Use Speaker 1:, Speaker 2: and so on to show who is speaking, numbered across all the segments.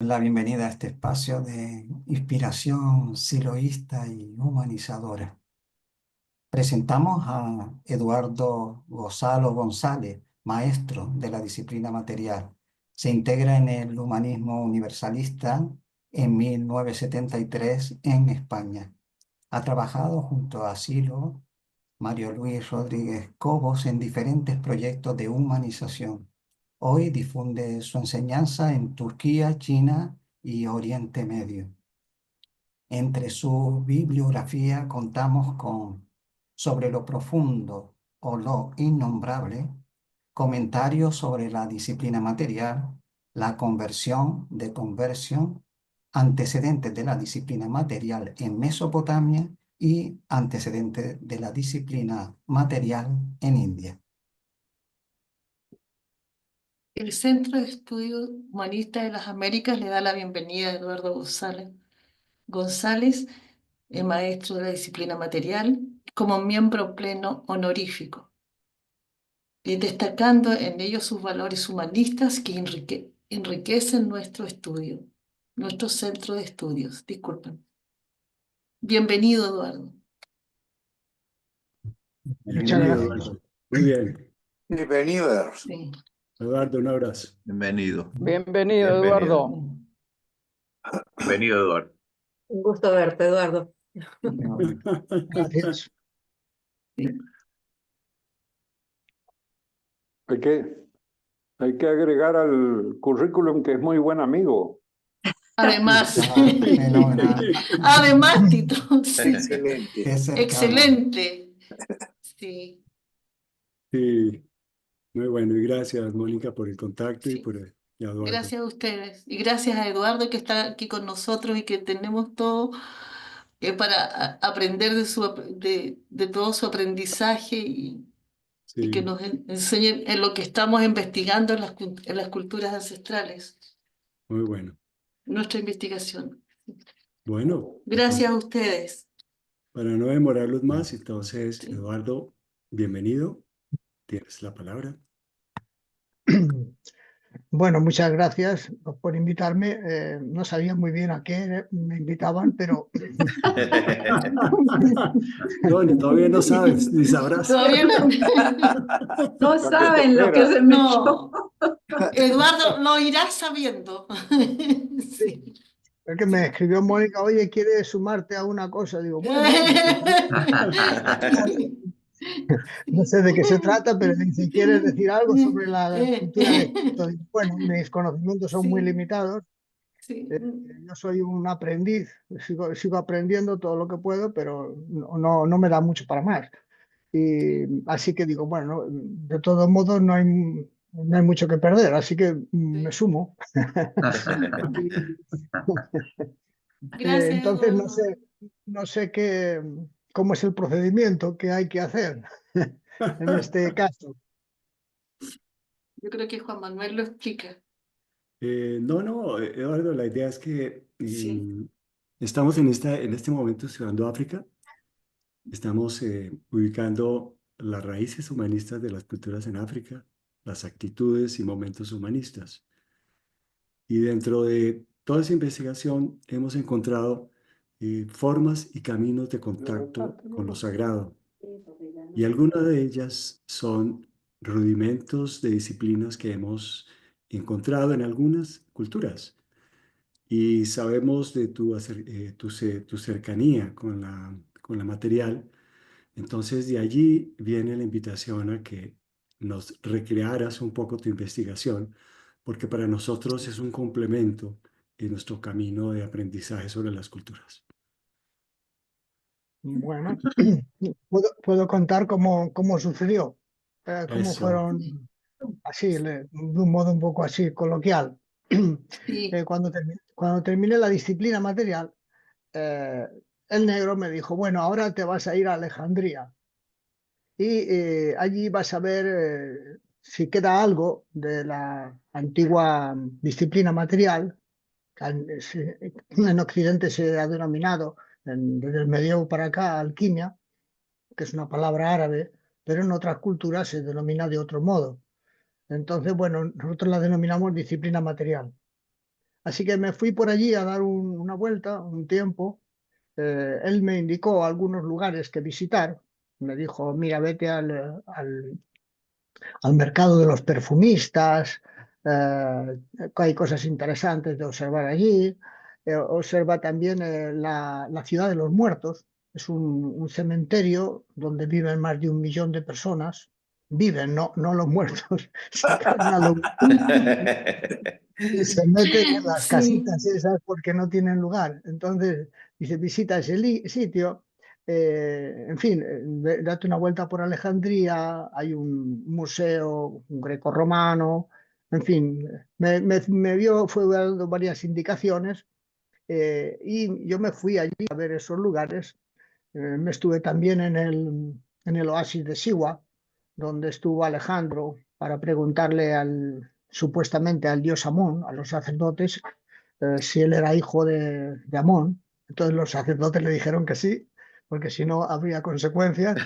Speaker 1: La bienvenida a este espacio de inspiración siloísta y humanizadora. Presentamos a Eduardo Gonzalo González, maestro de la disciplina material. Se integra en el humanismo universalista en 1973 en España. Ha trabajado junto a Silo, Mario Luis Rodríguez Cobos en diferentes proyectos de humanización. Hoy difunde su enseñanza en Turquía, China y Oriente Medio. Entre su bibliografía contamos con Sobre lo profundo o lo innombrable, comentarios sobre la disciplina material, la conversión de conversión, antecedentes de la disciplina material en Mesopotamia y antecedentes de la disciplina material en India.
Speaker 2: El Centro de Estudios Humanistas de las Américas le da la bienvenida a Eduardo González, maestro de la disciplina material, como miembro pleno honorífico, destacando en ello sus valores humanistas que enriquecen nuestro centro de estudios. Disculpen. Bienvenido, Eduardo.
Speaker 3: Muchas
Speaker 4: Bienvenido,
Speaker 3: gracias.
Speaker 4: Eduardo. Muy bien.
Speaker 3: Bienvenidos.
Speaker 2: Sí.
Speaker 4: Eduardo, un abrazo.
Speaker 5: Bienvenido.
Speaker 6: Bienvenido, Eduardo.
Speaker 5: Bienvenido, Eduardo.
Speaker 7: Un gusto verte, Eduardo.
Speaker 3: Gracias.
Speaker 2: Sí.
Speaker 6: Hay que agregar al currículum que es muy buen amigo.
Speaker 2: Además,
Speaker 1: Fenomenal.
Speaker 2: además, Tito, sí.
Speaker 3: Excelente.
Speaker 1: Qué cercano.
Speaker 2: Excelente. Sí.
Speaker 4: Sí, muy bueno. Y gracias, Mónica, por el contacto y
Speaker 2: Sí.
Speaker 4: por y a Eduardo.
Speaker 2: Gracias a ustedes y gracias a Eduardo que está aquí con nosotros y que tenemos todo para aprender de todo su aprendizaje y
Speaker 4: Sí,
Speaker 2: que nos enseñe en lo que estamos investigando en las culturas ancestrales,
Speaker 4: muy bueno.
Speaker 2: nuestra investigación.
Speaker 4: Bueno,
Speaker 2: Gracias a ustedes.
Speaker 4: para no demorarlos más, entonces,
Speaker 2: Sí.
Speaker 4: Eduardo, bienvenido. Tienes la palabra.
Speaker 3: Bueno, muchas gracias por invitarme. No sabía muy bien a qué me invitaban, pero
Speaker 4: No, todavía no sabes, ni sabrás.
Speaker 2: Todavía no.
Speaker 7: No saben lo que se
Speaker 2: No. Eduardo lo irá sabiendo. Sí.
Speaker 3: es que me escribió Mónica, oye, ¿quieres sumarte a una cosa? Digo, bueno, no sé de qué se trata, pero si quieres decir algo sobre la cultura de Egipto, digo, bueno, mis conocimientos son muy
Speaker 2: Sí,
Speaker 3: limitados.
Speaker 2: sí.
Speaker 3: Yo soy un aprendiz, sigo aprendiendo todo lo que puedo, pero no me da mucho para más. Y así que digo, bueno, de todos modos no hay mucho que perder, así que me sumo.
Speaker 2: Gracias,
Speaker 3: Entonces
Speaker 2: Eduardo.
Speaker 3: no sé cómo es el procedimiento que hay que hacer en este caso.
Speaker 2: Yo creo que Juan Manuel lo explica.
Speaker 4: No, Eduardo, la idea es que
Speaker 2: Sí.
Speaker 4: estamos en este momento estudiando África. Estamos ubicando las raíces humanistas de las culturas en África, las actitudes y momentos humanistas. Y dentro de toda esa investigación hemos encontrado formas y caminos de contacto con lo sagrado. Y algunas de ellas son rudimentos de disciplinas que hemos encontrado en algunas culturas. Y sabemos de tu cercanía con la material. Entonces, de allí viene la invitación a que nos recrearas un poco tu investigación, porque para nosotros es un complemento en nuestro camino de aprendizaje sobre las culturas.
Speaker 3: Bueno, puedo contar cómo sucedió, cómo
Speaker 4: Eso.
Speaker 3: fueron así, de un modo un poco así coloquial.
Speaker 2: Sí.
Speaker 3: Cuando terminé la disciplina material, eh, el negro me dijo, bueno, ahora te vas a ir a Alejandría y allí vas a ver si queda algo de la antigua disciplina material, que en Occidente se ha denominado desde el medievo para acá alquimia, que es una palabra árabe, pero en otras culturas se denomina de otro modo. Entonces, bueno, nosotros la denominamos disciplina material. Así que me fui por allí a dar una vuelta, un tiempo. Él me indicó algunos lugares que visitar. Me dijo, mira, vete al mercado de los perfumistas, que hay cosas interesantes de observar allí. Observa también la ciudad de los muertos. Es un cementerio donde viven más de 1 millón de personas. Viven, no los muertos. Sacaron a los y se meten en las
Speaker 2: Sí.
Speaker 3: casitas esas porque no tienen lugar. Entonces, dice, visita ese sitio. En fin, date una vuelta por Alejandría, hay un museo grecorromano, en fin, fue dando varias indicaciones, y yo me fui allí a ver esos lugares. Me estuve también en el oasis de Siwa, donde estuvo Alejandro para preguntarle supuestamente al dios Amón, a los sacerdotes, si él era hijo de Amón. Entonces los sacerdotes le dijeron que sí, porque si no habría consecuencias.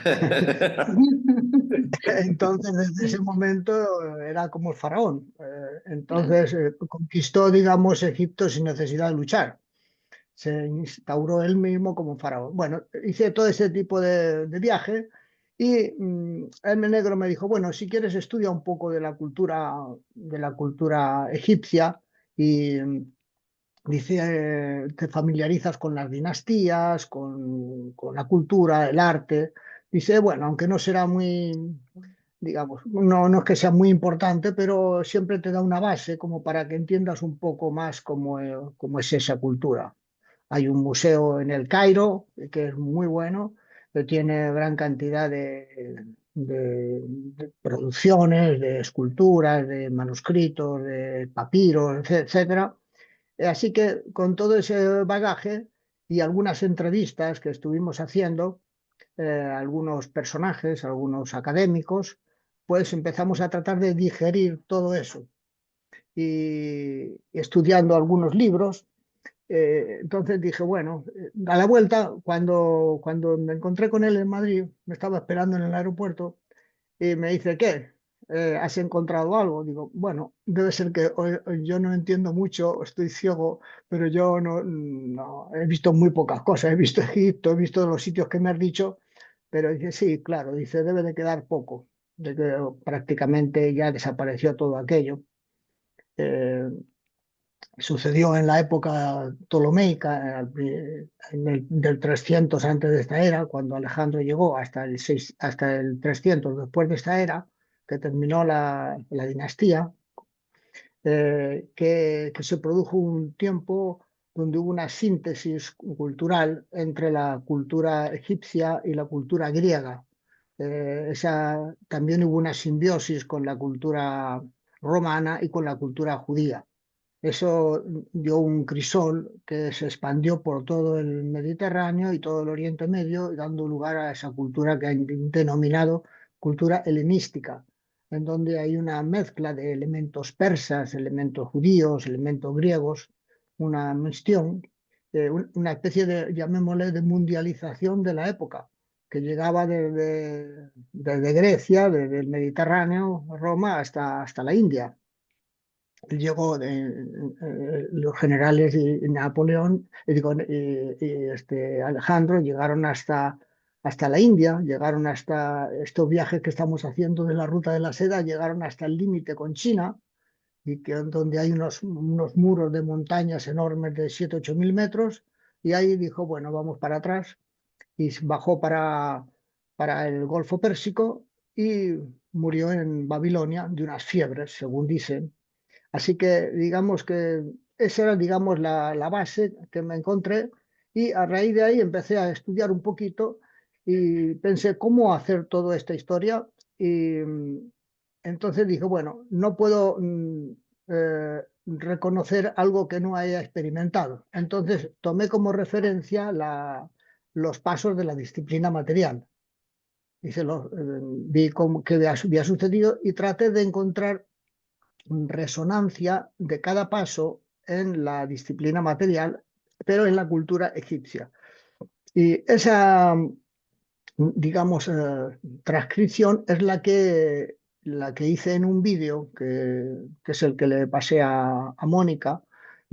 Speaker 3: Entonces, desde ese momento era como el faraón.
Speaker 2: Claro.
Speaker 3: Entonces, conquistó, digamos, Egipto sin necesidad de luchar. Se instauró él mismo como faraón. Bueno, hice todo ese tipo de viaje y el negro me dijo, bueno, si quieres estudia un poco de la cultura egipcia y dice, te familiarizas con las dinastías, con la cultura, el arte. Dice, bueno, aunque no será muy, digamos, no es que sea muy importante, pero siempre te da una base como para que entiendas un poco más cómo es esa cultura. Hay un museo en el Cairo que es muy bueno, que tiene gran cantidad de producciones, de esculturas, de manuscritos, de papiros, etcétera. Así que con todo ese bagaje y algunas entrevistas que estuvimos haciendo, algunos personajes, algunos académicos, pues empezamos a tratar de digerir todo eso y estudiando algunos libros. Entonces dije, bueno, a la vuelta, cuando me encontré con él en Madrid, me estaba esperando en el aeropuerto y me dice, ¿qué? ¿Has encontrado algo? Digo, bueno, debe ser que yo no entiendo mucho, estoy ciego, pero yo no he visto muy pocas cosas. He visto Egipto, he visto los sitios que me has dicho, pero dice, sí, claro, dice, debe de quedar poco, de que prácticamente ya desapareció todo aquello. Eh, Sucedió en la época ptolomeica, del 300 antes de esta era, cuando Alejandro llegó hasta el 300 después de esta era, que terminó la dinastía, que se produjo un tiempo donde hubo una síntesis cultural entre la cultura egipcia y la cultura griega. También hubo una simbiosis con la cultura romana y con la cultura judía. Eso dio un crisol que se expandió por todo el Mediterráneo y todo el Oriente Medio, dando lugar a esa cultura que han denominado cultura helenística, en donde hay una mezcla de elementos persas, elementos judíos, elementos griegos, una mixtión, una especie de, llamémosle, de mundialización de la época, que llegaba desde Grecia, desde el Mediterráneo, Roma, hasta la India. Llegó los generales de Napoleón, Alejandro, llegaron hasta la India, llegaron hasta estos viajes que estamos haciendo de la ruta de la seda, llegaron hasta el límite con China, y donde hay unos muros de montañas enormes de 7 u 8 mil metros, y ahí dijo, bueno, vamos para atrás, y bajó para el Golfo Pérsico y murió en Babilonia de unas fiebres, según dicen. Así que digamos que esa era, digamos, la base que me encontré, y a raíz de ahí empecé a estudiar un poquito y pensé cómo hacer toda esta historia, y entonces dije, bueno, no puedo reconocer algo que no haya experimentado. Entonces tomé como referencia los pasos de la disciplina material. Vi qué había sucedido y traté de encontrar resonancia de cada paso en la disciplina material, pero en la cultura egipcia. Y esa, digamos, transcripción es la que hice en un vídeo que es el que le pasé a Mónica,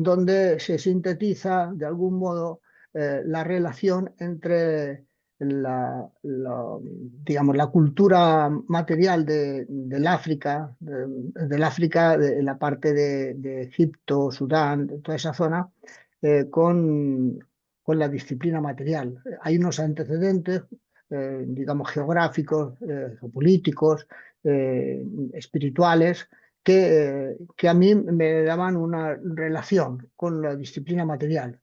Speaker 3: donde se sintetiza de algún modo la relación entre digamos, la cultura material del África, del África, de la parte de Egipto, Sudán, de toda esa zona, con la disciplina material. Hay unos antecedentes, digamos, geográficos, geopolíticos, espirituales, que a mí me daban una relación con la disciplina material.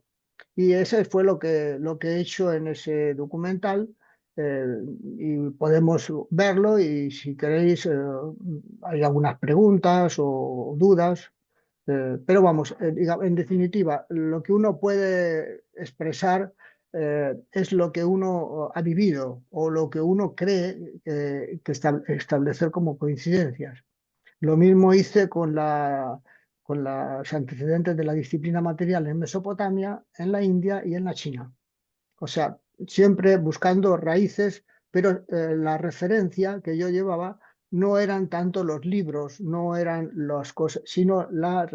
Speaker 3: Y eso fue lo que he hecho en ese documental, y podemos verlo y si queréis hay algunas preguntas o dudas, pero vamos, en definitiva, lo que uno puede expresar es lo que uno ha vivido o lo que uno cree que establecer como coincidencias. Lo mismo hice con los antecedentes de la disciplina material en Mesopotamia, en la India y en la China. O sea, siempre buscando raíces, pero la referencia que yo llevaba no eran tanto los libros, no eran las cosas, sino la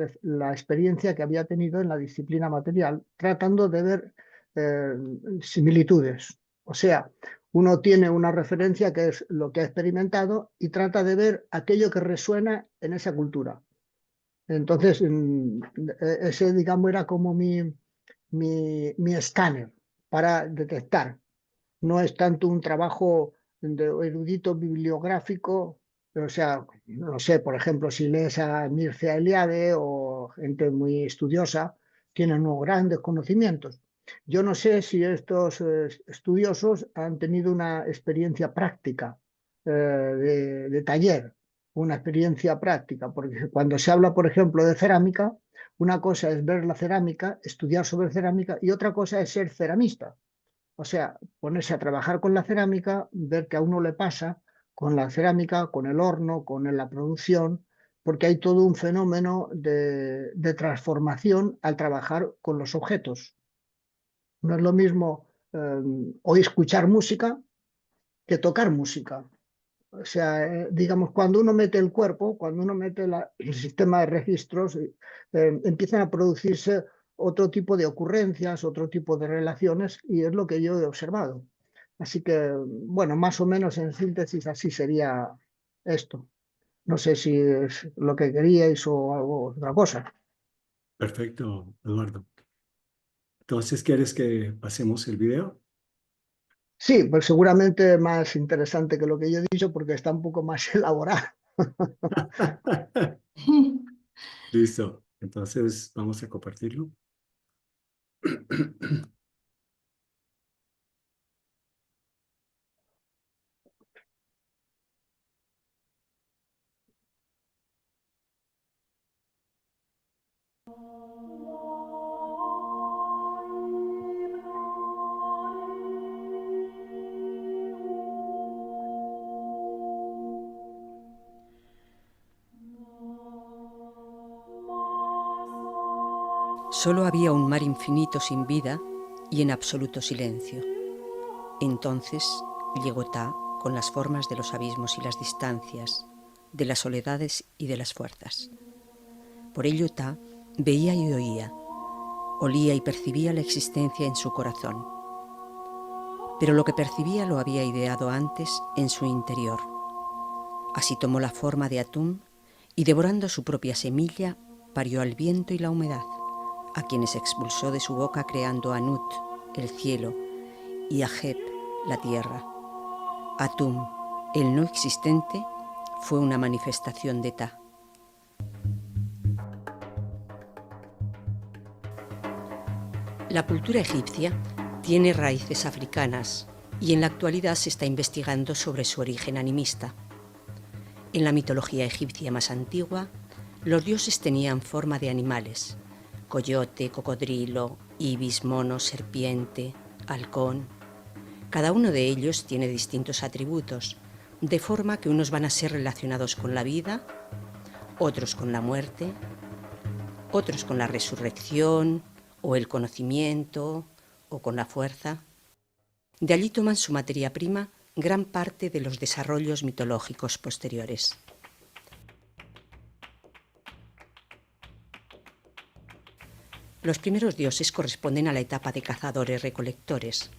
Speaker 3: experiencia que había tenido en la disciplina material, tratando de ver eh, similitudes. O sea, uno tiene una referencia que es lo que ha experimentado y trata de ver aquello que resuena en esa cultura. Entonces, ese, digamos, era como mi escáner para detectar. No es tanto un trabajo de erudito bibliográfico, o sea, no sé, por ejemplo, si lees a Mircea Eliade o gente muy estudiosa, tienen unos grandes conocimientos. Yo no sé si estos estudiosos han tenido una experiencia práctica de taller, una experiencia práctica, porque cuando se habla, por ejemplo, de cerámica, una cosa es ver la cerámica, estudiar sobre cerámica, y otra cosa es ser ceramista. O sea, ponerse a trabajar con la cerámica, ver que a uno le pasa con la cerámica, con el horno, con la producción, porque hay todo un fenómeno de transformación al trabajar con los objetos. No es lo mismo hoy escuchar música que tocar música. O sea, digamos, cuando uno mete el cuerpo, cuando uno mete el sistema de registros, empiezan a producirse otro tipo de ocurrencias, otro tipo de relaciones, y es lo que yo he observado. Así que, bueno, más o menos en síntesis así sería esto. No sé si es lo que queríais o algo, otra cosa.
Speaker 4: Perfecto, Eduardo. Entonces, ¿quieres que pasemos el video?
Speaker 3: Sí, pues seguramente más interesante que lo que yo he dicho porque está un poco más elaborado.
Speaker 4: Listo. Entonces, vamos a compartirlo.
Speaker 5: Solo había un mar infinito sin vida y en absoluto silencio. Entonces llegó Ta con las formas de los abismos y las distancias, de las soledades y de las fuerzas. Por ello Ta veía y oía, olía y percibía la existencia en su corazón. Pero lo que percibía lo había ideado antes en su interior. Así tomó la forma de Atum y, devorando su propia semilla, parió al viento y la humedad, a quienes expulsó de su boca creando a Nut, el cielo, y a Heb, la tierra. Atum, el no existente, fue una manifestación de Ta. La cultura egipcia tiene raíces africanas y en la actualidad se está investigando sobre su origen animista. En la mitología egipcia más antigua, los dioses tenían forma de animales: coyote, cocodrilo, ibis, mono, serpiente, halcón. Cada uno de ellos tiene distintos atributos, de forma que unos van a ser relacionados con la vida, otros con la muerte, otros con la resurrección o el conocimiento o con la fuerza. De allí toman su materia prima gran parte de los desarrollos mitológicos posteriores. Los primeros dioses corresponden a la etapa de cazadores-recolectores.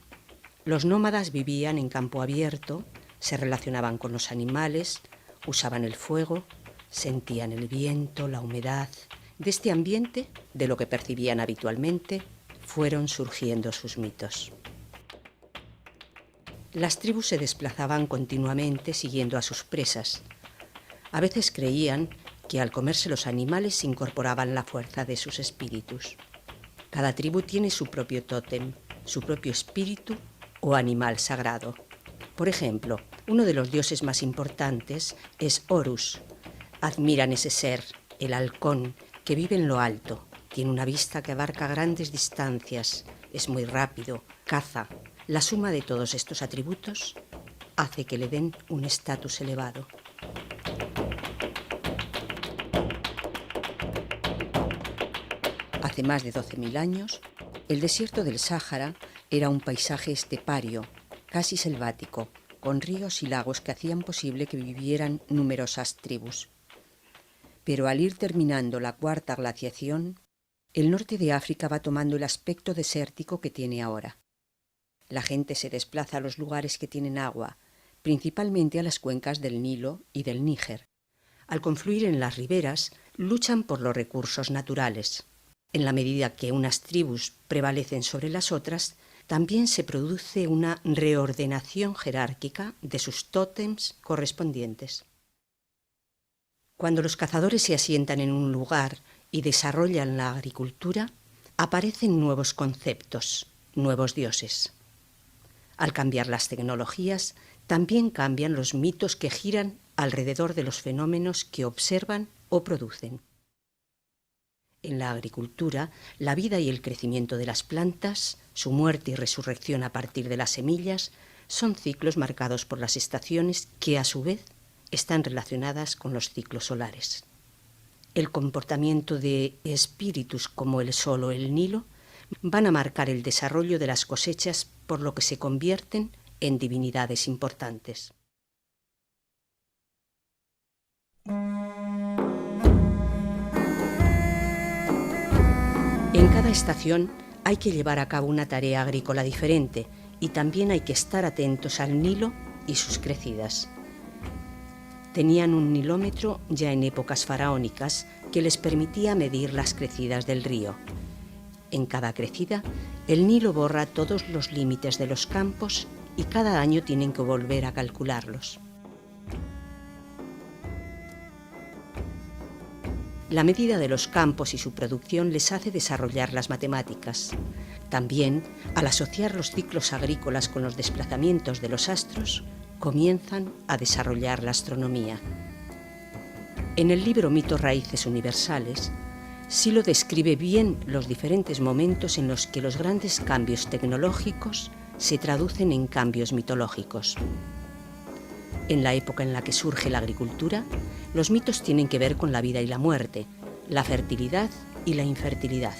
Speaker 5: Los nómadas vivían en campo abierto, se relacionaban con los animales, usaban el fuego, sentían el viento, la humedad. De este ambiente, de lo que percibían habitualmente, fueron surgiendo sus mitos. Las tribus se desplazaban continuamente siguiendo a sus presas. A veces creían que al comerse los animales incorporaban la fuerza de sus espíritus. Cada tribu tiene su propio tótem, su propio espíritu o animal sagrado. Por ejemplo, uno de los dioses más importantes es Horus. Admiran ese ser, el halcón, que vive en lo alto, tiene una vista que abarca grandes distancias, es muy rápido, caza. La suma de todos estos atributos hace que le den un estatus elevado. Hace más de 12.000 años, el desierto del Sáhara era un paisaje estepario, casi selvático, con ríos y lagos que hacían posible que vivieran numerosas tribus. Pero al ir terminando la cuarta glaciación, el norte de África va tomando el aspecto desértico que tiene ahora. La gente se desplaza a los lugares que tienen agua, principalmente a las cuencas del Nilo y del Níger. Al confluir en las riberas, luchan por los recursos naturales. En la medida que unas tribus prevalecen sobre las otras, también se produce una reordenación jerárquica de sus tótems correspondientes. Cuando los cazadores se asientan en un lugar y desarrollan la agricultura, aparecen nuevos conceptos, nuevos dioses. Al cambiar las tecnologías, también cambian los mitos que giran alrededor de los fenómenos que observan o producen. En la agricultura, la vida y el crecimiento de las plantas, su muerte y resurrección a partir de las semillas, son ciclos marcados por las estaciones que, a su vez, están relacionadas con los ciclos solares. El comportamiento de espíritus como el sol o el Nilo van a marcar el desarrollo de las cosechas, por lo que se convierten en divinidades importantes. En cada estación hay que llevar a cabo una tarea agrícola diferente y también hay que estar atentos al Nilo y sus crecidas. Tenían un nilómetro ya en épocas faraónicas que les permitía medir las crecidas del río. En cada crecida, el Nilo borra todos los límites de los campos y cada año tienen que volver a calcularlos. La medida de los campos y su producción les hace desarrollar las matemáticas. También, al asociar los ciclos agrícolas con los desplazamientos de los astros, comienzan a desarrollar la astronomía. En el libro Mitos Raíces Universales, Silo describe bien los diferentes momentos en los que los grandes cambios tecnológicos se traducen en cambios mitológicos. En la época en la que surge la agricultura, los mitos tienen que ver con la vida y la muerte, la fertilidad y la infertilidad.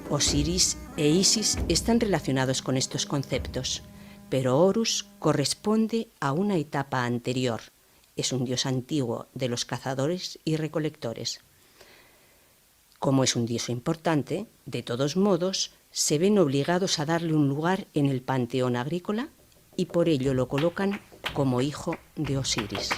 Speaker 5: Osiris e Isis están relacionados con estos conceptos, pero Horus corresponde a una etapa anterior. Es un dios antiguo de los cazadores y recolectores. Como es un dios importante, de todos modos, se ven obligados a darle un lugar en el panteón agrícola y por ello lo colocan como hijo de Osiris.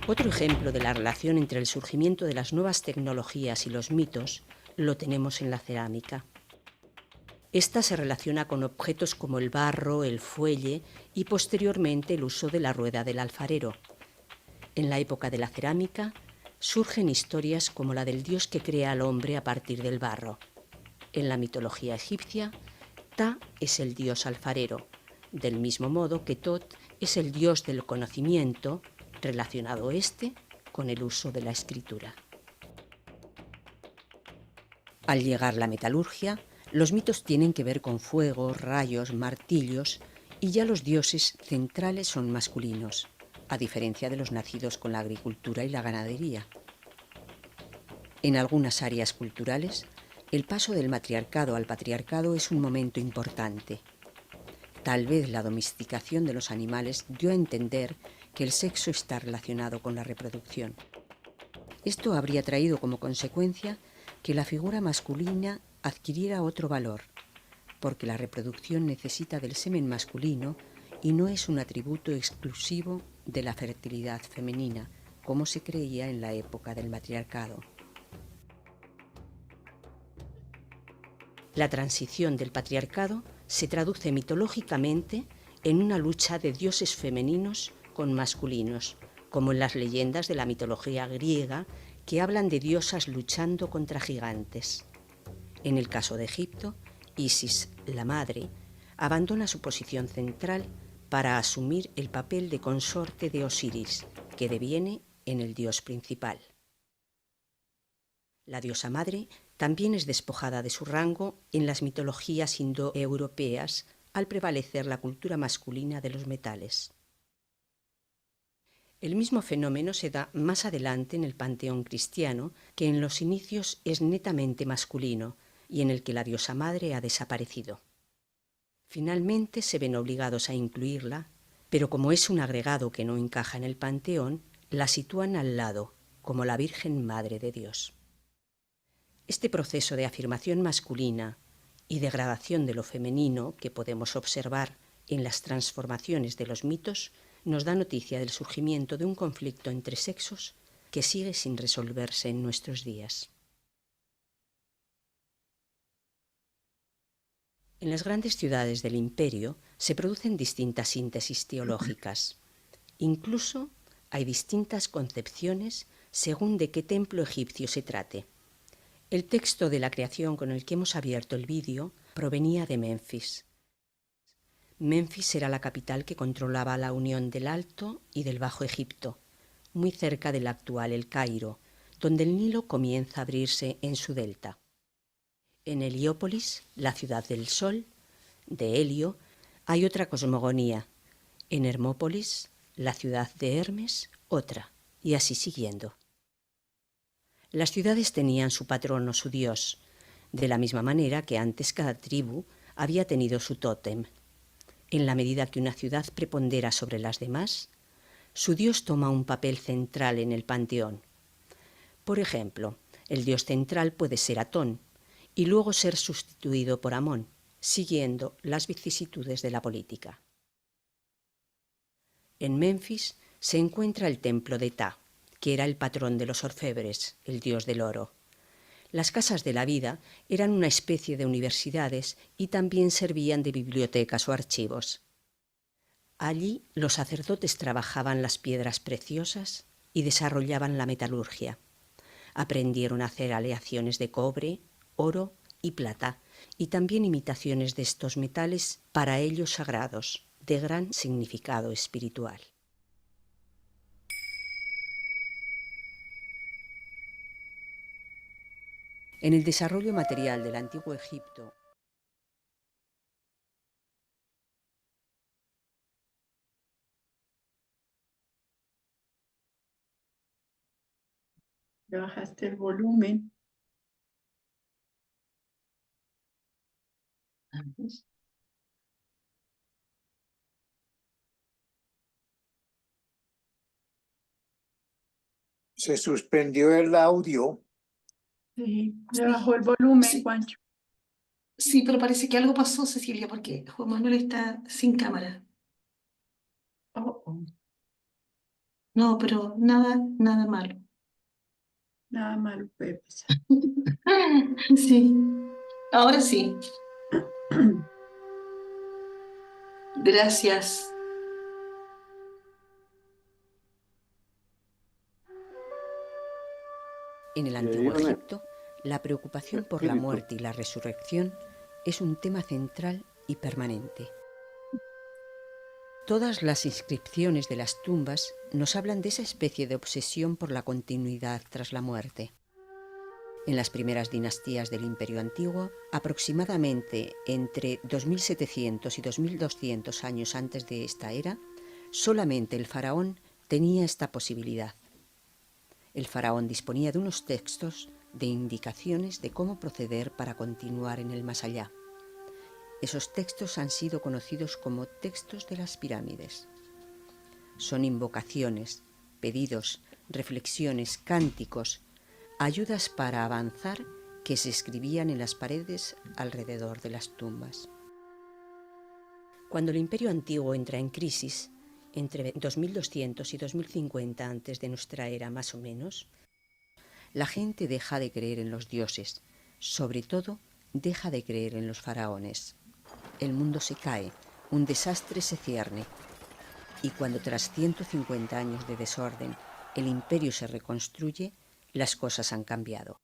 Speaker 5: Otro ejemplo de la relación entre el surgimiento de las nuevas tecnologías y los mitos lo tenemos en la cerámica. Esta se relaciona con objetos como el barro, el fuelle y posteriormente el uso de la rueda del alfarero. En la época de la cerámica surgen historias como la del dios que crea al hombre a partir del barro. En la mitología egipcia, Ta es el dios alfarero, del mismo modo que Tot es el dios del conocimiento, relacionado con el uso de la escritura. Al llegar la metalurgia, los mitos tienen que ver con fuego, rayos, martillos, y ya los dioses centrales son masculinos, a diferencia de los nacidos con la agricultura y la ganadería. En algunas áreas culturales, el paso del matriarcado al patriarcado es un momento importante. Tal vez la domesticación de los animales dio a entender que el sexo está relacionado con la reproducción. Esto habría traído como consecuencia que la figura masculina adquiriera otro valor, porque la reproducción necesita del semen masculino y no es un atributo exclusivo de la fertilidad femenina, como se creía en la época del matriarcado. La transición del patriarcado se traduce mitológicamente en una lucha de dioses femeninos con masculinos, como en las leyendas de la mitología griega que hablan de diosas luchando contra gigantes. En el caso de Egipto, Isis, la madre, abandona su posición central para asumir el papel de consorte de Osiris, que deviene en el dios principal. La diosa madre también es despojada de su rango en las mitologías indoeuropeas al prevalecer la cultura masculina de los metales. El mismo fenómeno se da más adelante en el panteón cristiano, que en los inicios es netamente masculino y en el que la diosa madre ha desaparecido. Finalmente se ven obligados a incluirla, pero como es un agregado que no encaja en el panteón, la sitúan al lado, como la Virgen Madre de Dios. Este proceso de afirmación masculina y degradación de lo femenino que podemos observar en las transformaciones de los mitos nos da noticia del surgimiento de un conflicto entre sexos que sigue sin resolverse en nuestros días. En las grandes ciudades del imperio se producen distintas síntesis teológicas. Incluso hay distintas concepciones según de qué templo egipcio se trate. El texto de la creación con el que hemos abierto el vídeo provenía de Menfis. Menfis era la capital que controlaba la unión del Alto y del Bajo Egipto, muy cerca del actual El Cairo, donde el Nilo comienza a abrirse en su delta. En Heliópolis, la ciudad del sol, de Helio, hay otra cosmogonía. En Hermópolis, la ciudad de Hermes, otra, y así siguiendo. Las ciudades tenían su patrono, su dios, de la misma manera que antes cada tribu había tenido su tótem. En la medida que una ciudad prepondera sobre las demás, su dios toma un papel central en el panteón. Por ejemplo, el dios central puede ser Atón y luego ser sustituido por Amón, siguiendo las vicisitudes de la política. En Menfis se encuentra el templo de Ptah, que era el patrón de los orfebres, el dios del oro. Las casas de la vida eran una especie de universidades y también servían de bibliotecas o archivos. Allí los sacerdotes trabajaban las piedras preciosas y desarrollaban la metalurgia. Aprendieron a hacer aleaciones de cobre, oro y plata, y también imitaciones de estos metales para ellos sagrados, de gran significado espiritual. En el desarrollo material del antiguo Egipto,
Speaker 7: Le bajaste el volumen.
Speaker 8: Se suspendió el audio.
Speaker 7: Sí, le bajó el volumen,
Speaker 2: Sí.
Speaker 7: Juancho.
Speaker 2: Sí, pero parece que algo pasó, Cecilia, porque Juan Manuel está sin cámara.
Speaker 7: Oh, oh.
Speaker 2: No, pero nada malo.
Speaker 7: Nada malo puede pasar.
Speaker 2: Sí, ahora sí. Gracias.
Speaker 5: en el
Speaker 6: Y
Speaker 5: antiguo
Speaker 6: ayúdame.
Speaker 5: Egipto, la preocupación por la
Speaker 6: Espíritu.
Speaker 5: muerte y la resurrección es un tema central y permanente. Todas las inscripciones de las tumbas nos hablan de esa especie de obsesión por la continuidad tras la muerte. En las primeras dinastías del Imperio Antiguo, aproximadamente entre 2700 y 2200 años antes de esta era, solamente el faraón tenía esta posibilidad. El faraón disponía de unos textos de indicaciones de cómo proceder para continuar en el más allá. Esos textos han sido conocidos como textos de las pirámides. Son invocaciones, pedidos, reflexiones, cánticos, ayudas para avanzar que se escribían en las paredes alrededor de las tumbas. Cuando el Imperio Antiguo entra en crisis, entre 2200 y 2050 antes de nuestra era más o menos, la gente deja de creer en los dioses, sobre todo deja de creer en los faraones. El mundo se cae, un desastre se cierne, y cuando tras 150 años de desorden el imperio se reconstruye, las cosas han cambiado.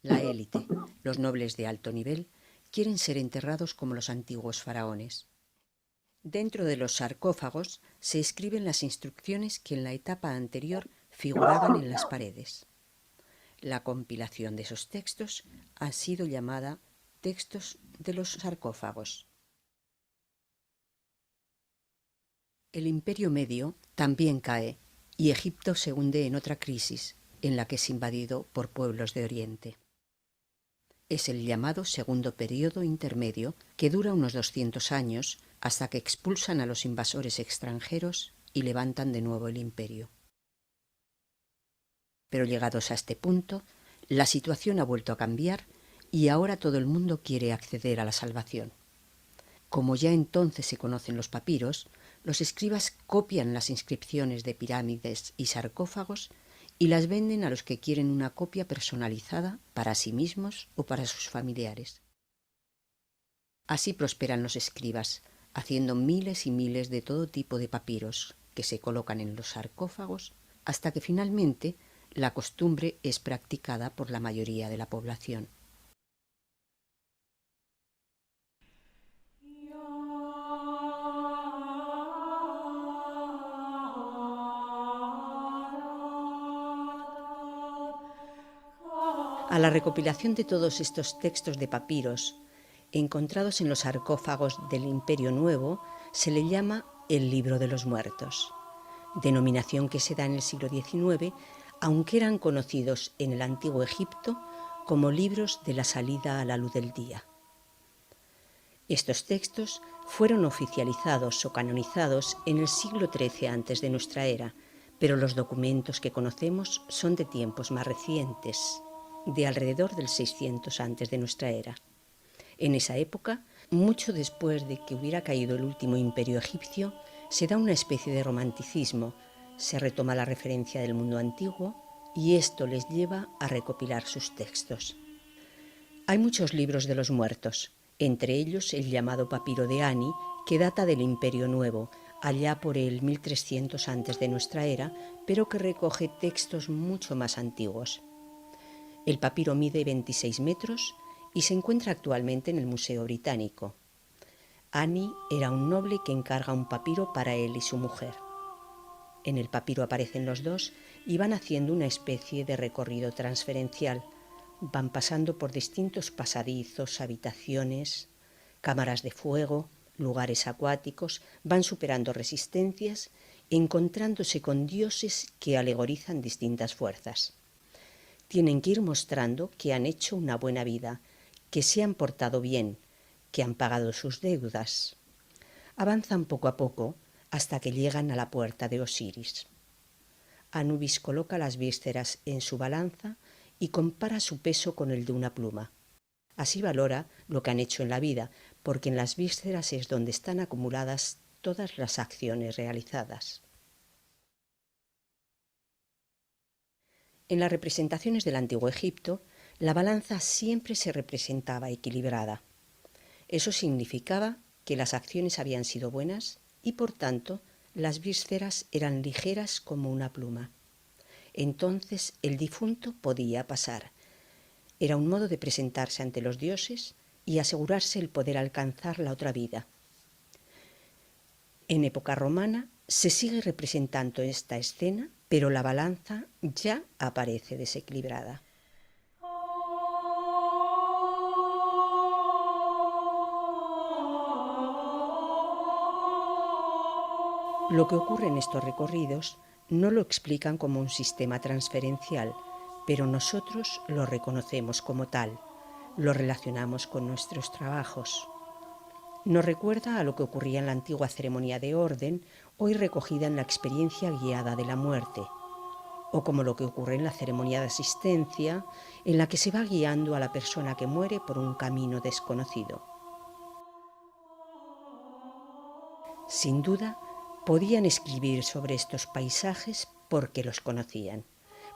Speaker 5: La élite, los nobles de alto nivel, quieren ser enterrados como los antiguos faraones. Dentro de los sarcófagos se escriben las instrucciones que en la etapa anterior figuraban en las paredes. La compilación de esos textos ha sido llamada textos de los sarcófagos. El Imperio Medio también cae y Egipto se hunde en otra crisis, en la que es invadido por pueblos de Oriente. Es el llamado Segundo Período Intermedio, que dura unos 200 años hasta que expulsan a los invasores extranjeros y levantan de nuevo el imperio. Pero llegados a este punto, la situación ha vuelto a cambiar y ahora todo el mundo quiere acceder a la salvación. Como ya entonces se conocen los papiros, los escribas copian las inscripciones de pirámides y sarcófagos y las venden a los que quieren una copia personalizada para sí mismos o para sus familiares. Así prosperan los escribas, haciendo miles y miles de todo tipo de papiros que se colocan en los sarcófagos hasta que finalmente la costumbre es practicada por la mayoría de la población. A la recopilación de todos estos textos de papiros encontrados en los sarcófagos del Imperio Nuevo se le llama el Libro de los Muertos, denominación que se da en el siglo XIX, aunque eran conocidos en el Antiguo Egipto como libros de la salida a la luz del día. Estos textos fueron oficializados o canonizados en el siglo XIII antes de nuestra era, pero los documentos que conocemos son de tiempos más recientes, de alrededor del 600 antes de nuestra era. En esa época, mucho después de que hubiera caído el último imperio egipcio, se da una especie de romanticismo, se retoma la referencia del mundo antiguo y esto les lleva a recopilar sus textos. Hay muchos libros de los muertos, entre ellos el llamado Papiro de Ani, que data del Imperio Nuevo, allá por el 1300 antes de nuestra era, pero que recoge textos mucho más antiguos. El papiro mide 26 metros y se encuentra actualmente en el Museo Británico. Ani era un noble que encarga un papiro para él y su mujer. En el papiro aparecen los dos y van haciendo una especie de recorrido transferencial. Van pasando por distintos pasadizos, habitaciones, cámaras de fuego, lugares acuáticos, van superando resistencias, encontrándose con dioses que alegorizan distintas fuerzas. Tienen que ir mostrando que han hecho una buena vida, que se han portado bien, que han pagado sus deudas. Avanzan poco a poco hasta que llegan a la puerta de Osiris. Anubis coloca las vísceras en su balanza y compara su peso con el de una pluma. Así valora lo que han hecho en la vida, porque en las vísceras es donde están acumuladas todas las acciones realizadas. En las representaciones del Antiguo Egipto, la balanza siempre se representaba equilibrada. Eso significaba que las acciones habían sido buenas y, por tanto, las vísceras eran ligeras como una pluma. Entonces el difunto podía pasar. Era un modo de presentarse ante los dioses y asegurarse el poder alcanzar la otra vida. En época romana se sigue representando esta escena, pero la balanza ya aparece desequilibrada. Lo que ocurre en estos recorridos no lo explican como un sistema transferencial, pero nosotros lo reconocemos como tal, lo relacionamos con nuestros trabajos. Nos recuerda a lo que ocurría en la antigua ceremonia de orden, hoy recogida en la experiencia guiada de la muerte, o como lo que ocurre en la ceremonia de asistencia, en la que se va guiando a la persona que muere por un camino desconocido. Sin duda, podían escribir sobre estos paisajes porque los conocían,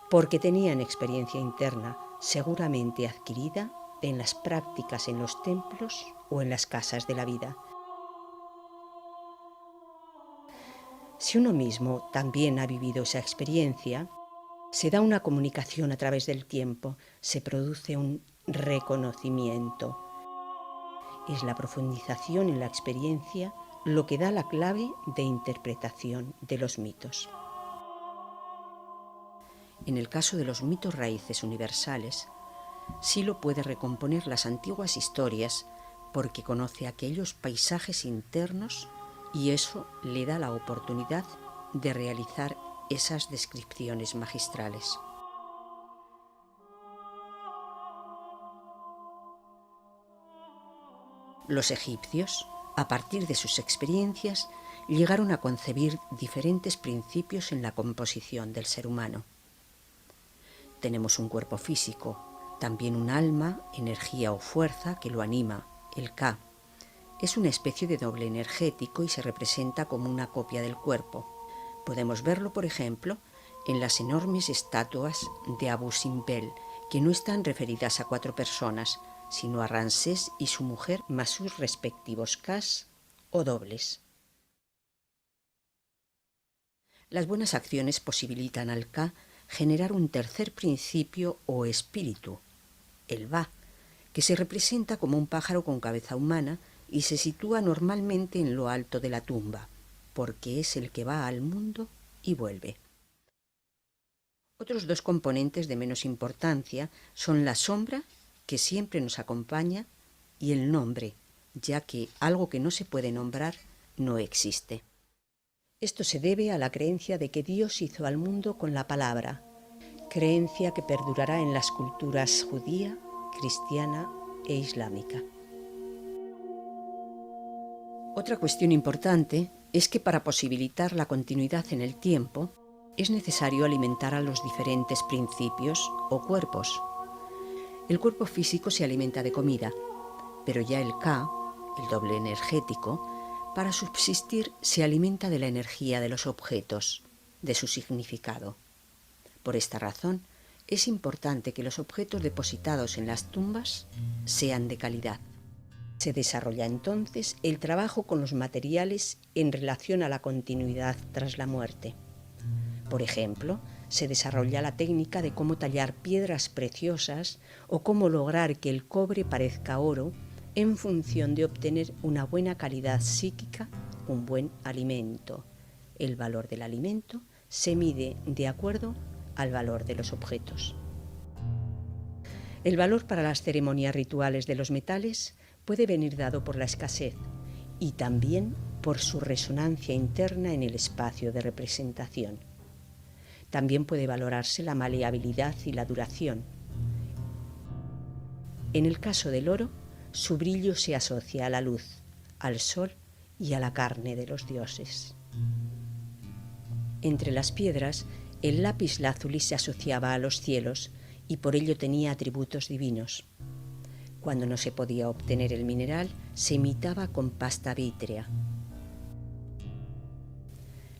Speaker 5: porque tenían experiencia interna, seguramente adquirida en las prácticas en los templos o en las casas de la vida. Si uno mismo también ha vivido esa experiencia, se da una comunicación a través del tiempo, se produce un reconocimiento. Es la profundización en la experiencia lo que da la clave de interpretación de los mitos. En el caso de los mitos raíces universales, Silo puede recomponer las antiguas historias porque conoce aquellos paisajes internos y eso le da la oportunidad de realizar esas descripciones magistrales. Los egipcios, a partir de sus experiencias, llegaron a concebir diferentes principios en la composición del ser humano. Tenemos un cuerpo físico, también un alma, energía o fuerza que lo anima, el Ka. Es una especie de doble energético y se representa como una copia del cuerpo. Podemos verlo, por ejemplo, en las enormes estatuas de Abu Simbel, que no están referidas a 4 personas, sino a Ramsés y su mujer más sus respectivos Kas o dobles. Las buenas acciones posibilitan al Ka generar un tercer principio o espíritu, el Ba, que se representa como un pájaro con cabeza humana y se sitúa normalmente en lo alto de la tumba, porque es el que va al mundo y vuelve. Otros 2 componentes de menos importancia son la sombra, que siempre nos acompaña, y el nombre, ya que algo que no se puede nombrar no existe. Esto se debe a la creencia de que Dios hizo al mundo con la palabra, creencia que perdurará en las culturas judía, cristiana e islámica. Otra cuestión importante es que para posibilitar la continuidad en el tiempo es necesario alimentar a los diferentes principios o cuerpos. El cuerpo físico se alimenta de comida, pero ya el Ka, el doble energético, para subsistir se alimenta de la energía de los objetos, de su significado. Por esta razón, es importante que los objetos depositados en las tumbas sean de calidad. Se desarrolla entonces el trabajo con los materiales en relación a la continuidad tras la muerte. Por ejemplo, se desarrolla la técnica de cómo tallar piedras preciosas o cómo lograr que el cobre parezca oro en función de obtener una buena calidad psíquica, un buen alimento. El valor del alimento se mide de acuerdo al valor de los objetos. El valor para las ceremonias rituales de los metales puede venir dado por la escasez y también por su resonancia interna en el espacio de representación. También puede valorarse la maleabilidad y la duración. En el caso del oro, su brillo se asocia a la luz, al sol y a la carne de los dioses. Entre las piedras, el lápiz lazuli se asociaba a los cielos y por ello tenía atributos divinos. Cuando no se podía obtener el mineral, se imitaba con pasta vítrea.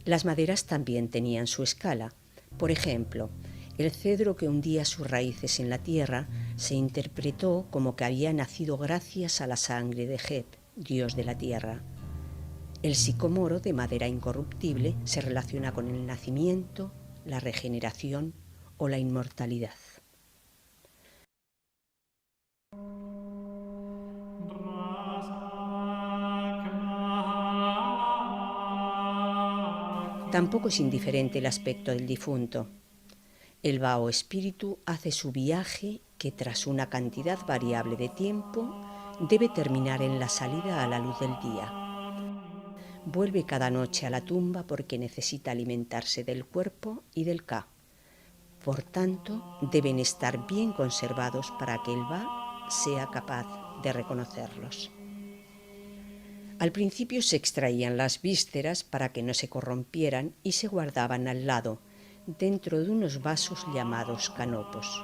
Speaker 5: Las maderas también tenían su escala. Por ejemplo, el cedro que hundía sus raíces en la tierra se interpretó como que había nacido gracias a la sangre de Heb, dios de la tierra. El sicomoro, de madera incorruptible, se relaciona con el nacimiento, la regeneración o la inmortalidad. Tampoco es indiferente el aspecto del difunto. El Ba o espíritu hace su viaje que tras una cantidad variable de tiempo debe terminar en la salida a la luz del día. Vuelve cada noche a la tumba porque necesita alimentarse del cuerpo y del Ka. Por tanto, deben estar bien conservados para que el Ba sea capaz de reconocerlos. Al principio se extraían las vísceras para que no se corrompieran y se guardaban al lado, dentro de unos vasos llamados canopos.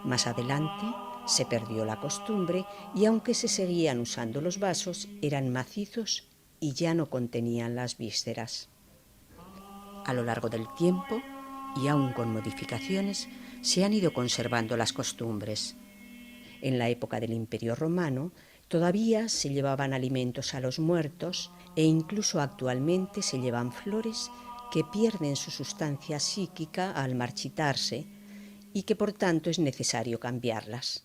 Speaker 5: Más adelante se perdió la costumbre y aunque se seguían usando los vasos, eran macizos y ya no contenían las vísceras. A lo largo del tiempo, y aún con modificaciones, se han ido conservando las costumbres. En la época del Imperio Romano todavía se llevaban alimentos a los muertos e incluso actualmente se llevan flores que pierden su sustancia psíquica al marchitarse y que por tanto es necesario cambiarlas.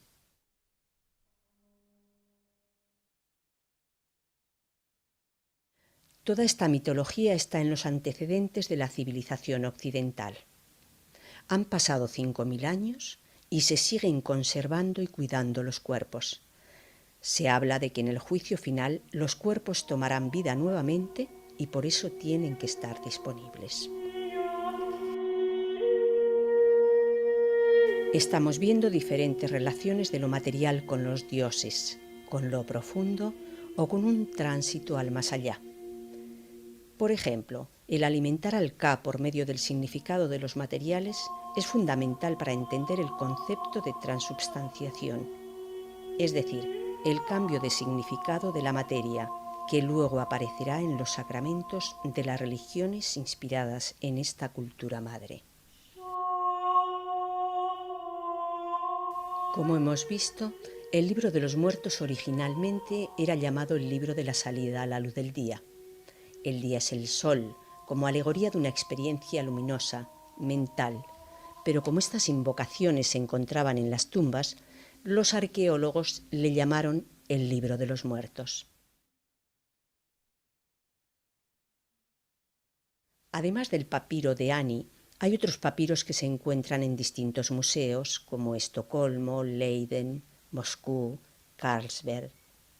Speaker 5: Toda esta mitología está en los antecedentes de la civilización occidental. Han pasado 5000 años y se siguen conservando y cuidando los cuerpos. Se habla de que en el juicio final los cuerpos tomarán vida nuevamente y por eso tienen que estar disponibles. Estamos viendo diferentes relaciones de lo material con los dioses, con lo profundo o con un tránsito al más allá. Por ejemplo, el alimentar al Ka por medio del significado de los materiales es fundamental para entender el concepto de transubstanciación, es decir, el cambio de significado de la materia, que luego aparecerá en los sacramentos de las religiones inspiradas en esta cultura madre. Como hemos visto, el libro de los muertos originalmente era llamado el libro de la salida a la luz del día. El día es el sol, como alegoría de una experiencia luminosa, mental, pero como estas invocaciones se encontraban en las tumbas, los arqueólogos le llamaron el libro de los muertos. Además del papiro de Ani, hay otros papiros que se encuentran en distintos museos como Estocolmo, Leiden, Moscú, Carlsberg,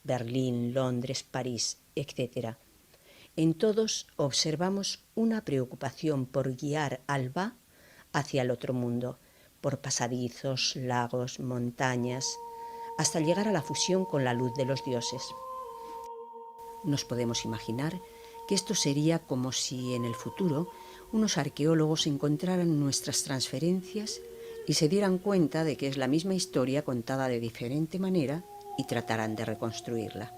Speaker 5: Berlín, Londres, París, etc. En todos observamos una preocupación por guiar al Ba hacia el otro mundo, por pasadizos, lagos, montañas, hasta llegar a la fusión con la luz de los dioses. Nos podemos imaginar que esto sería como si en el futuro unos arqueólogos encontraran nuestras transferencias y se dieran cuenta de que es la misma historia contada de diferente manera y trataran de reconstruirla.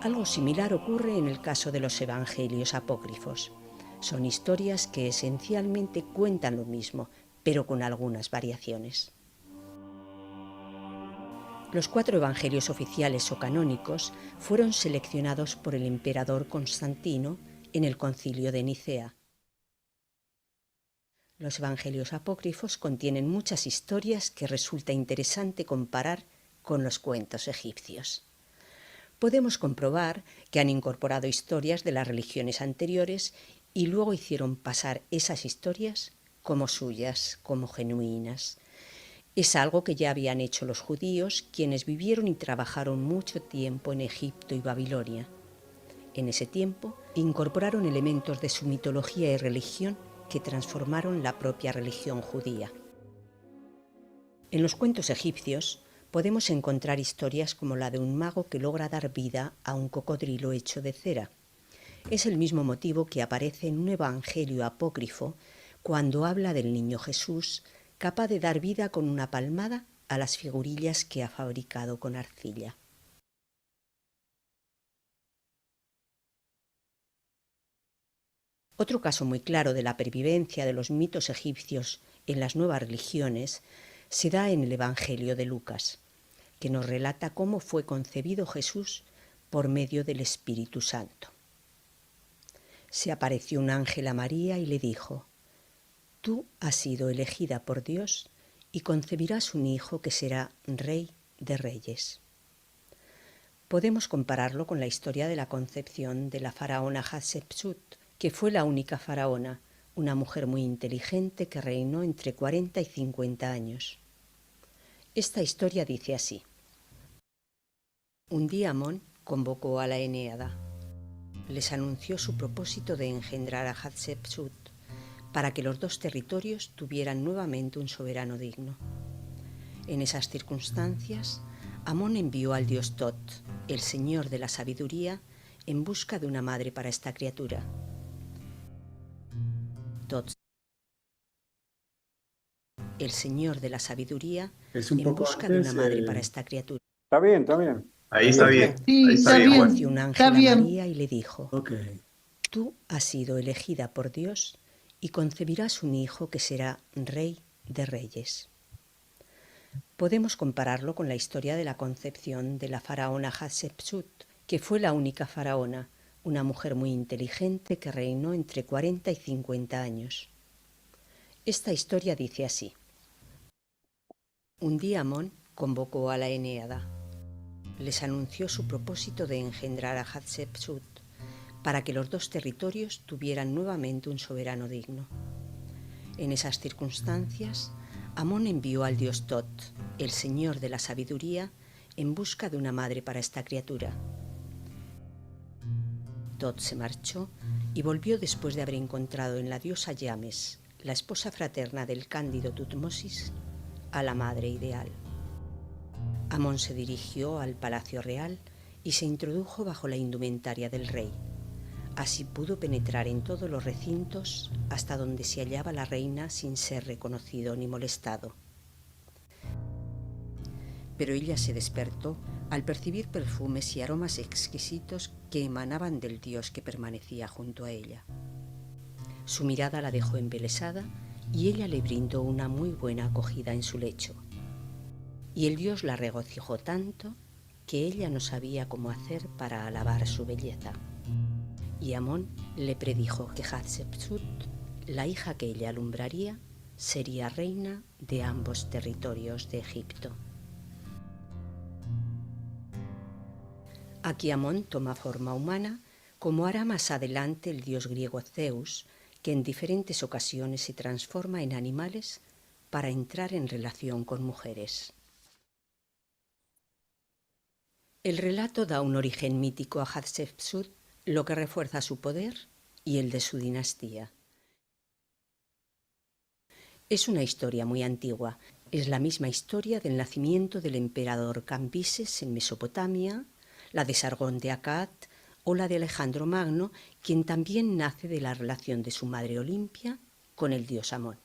Speaker 5: Algo similar ocurre en el caso de los evangelios apócrifos. Son historias que esencialmente cuentan lo mismo, pero con algunas variaciones. Los 4 evangelios oficiales o canónicos fueron seleccionados por el emperador Constantino en el Concilio de Nicea. Los evangelios apócrifos contienen muchas historias que resulta interesante comparar con los cuentos egipcios. Podemos comprobar que han incorporado historias de las religiones anteriores y luego hicieron pasar esas historias como suyas, como genuinas. Es algo que ya habían hecho los judíos, quienes vivieron y trabajaron mucho tiempo en Egipto y Babilonia. En ese tiempo incorporaron elementos de su mitología y religión que transformaron la propia religión judía. En los cuentos egipcios podemos encontrar historias como la de un mago que logra dar vida a un cocodrilo hecho de cera. Es el mismo motivo que aparece en un evangelio apócrifo cuando habla del niño Jesús, capaz de dar vida con una palmada a las figurillas que ha fabricado con arcilla. Otro caso muy claro de la pervivencia de los mitos egipcios en las nuevas religiones se da en el Evangelio de Lucas, que nos relata cómo fue concebido Jesús por medio del Espíritu Santo. Se apareció un ángel a María y le dijo: «Tú has sido elegida por Dios y concebirás un hijo que será Rey de Reyes». Podemos compararlo con la historia de la concepción de la faraona Hatshepsut, que fue la única faraona, una mujer muy inteligente que reinó entre 40 y 50 años. Esta historia dice así. Un día Amón convocó a la Enéada. Les anunció su propósito de engendrar a Hatshepsut para que los dos territorios tuvieran nuevamente un soberano digno. En esas circunstancias, Amón envió al dios Tot, el señor de la sabiduría, en busca de una madre para esta criatura. Tot, el señor de la sabiduría,
Speaker 4: Es un
Speaker 5: en
Speaker 4: poco
Speaker 5: busca de
Speaker 4: antes.
Speaker 5: una madre para esta criatura.
Speaker 6: Está bien, está bien.
Speaker 9: Ahí está bien.
Speaker 2: Sí,
Speaker 9: Ahí
Speaker 2: está
Speaker 9: está bien,
Speaker 2: bien.
Speaker 9: Juan.
Speaker 5: Apareció un
Speaker 2: Está
Speaker 5: ángel a
Speaker 2: bien.
Speaker 5: María y le dijo,
Speaker 4: Ok.
Speaker 5: tú has sido elegida por Dios y concebirás un hijo que será rey de reyes. Podemos compararlo con la historia de la concepción de la faraona Hatshepsut, que fue la única faraona, una mujer muy inteligente que reinó entre 40 y 50 años. Esta historia dice así. Un día Amón convocó a la Enéada. Les anunció su propósito de engendrar a Hatshepsut para que los dos territorios tuvieran nuevamente un soberano digno. En esas circunstancias, Amón envió al dios Tot, el señor de la sabiduría, en busca de una madre para esta criatura. Tot se marchó y volvió después de haber encontrado en la diosa Yames, la esposa fraterna del cándido Tutmosis, a la madre ideal. Amón se dirigió al palacio real y se introdujo bajo la indumentaria del rey. Así pudo penetrar en todos los recintos hasta donde se hallaba la reina sin ser reconocido ni molestado. Pero ella se despertó al percibir perfumes y aromas exquisitos que emanaban del dios que permanecía junto a ella. Su mirada la dejó embelesada y ella le brindó una muy buena acogida en su lecho. Y el dios la regocijó tanto que ella no sabía cómo hacer para alabar su belleza. Y Amón le predijo que Hatshepsut, la hija que ella alumbraría, sería reina de ambos territorios de Egipto. Aquí Amón toma forma humana, como hará más adelante el dios griego Zeus, que en diferentes ocasiones se transforma en animales para entrar en relación con mujeres. El relato da un origen mítico a Hatshepsut, lo que refuerza su poder y el de su dinastía. Es una historia muy antigua. Es la misma historia del nacimiento del emperador Cambises en Mesopotamia, la de Sargón de Akkad o la de Alejandro Magno, quien también nace de la relación de su madre Olimpia con el dios Amón.